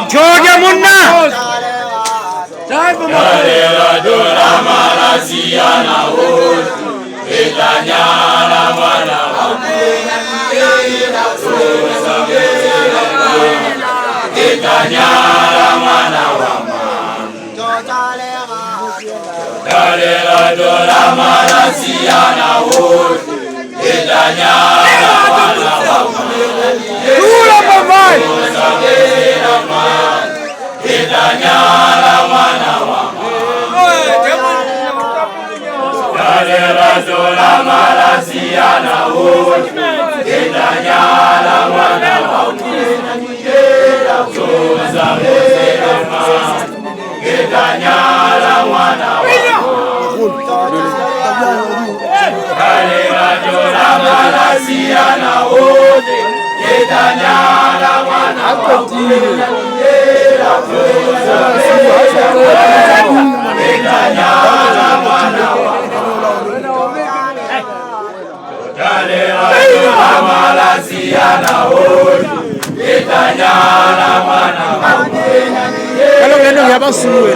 Joge munna. Kalau gendong ya bang suwe.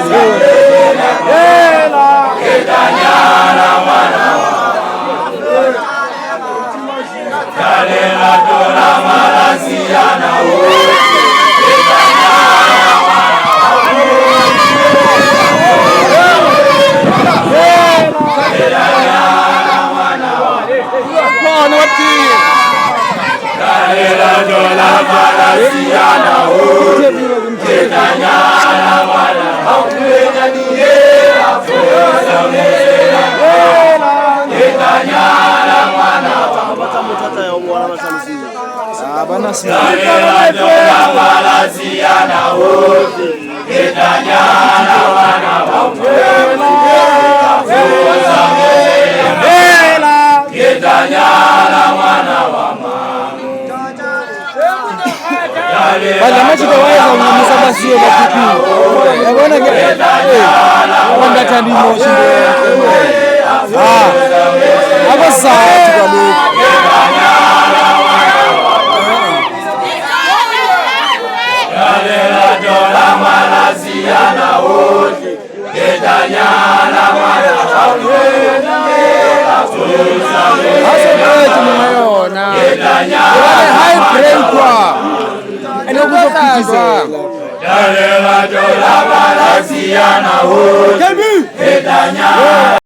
Bana machi kwa waya kunyumiza basi yo mapipi. Yabona ke. Wanda tandi moshi. Aba sawa tukalo. Yalela dola malaziana wote. Gedanyana wana hauna. Hasa kwetu mmeona. High brain kwa. Yalela dola malaziana wote.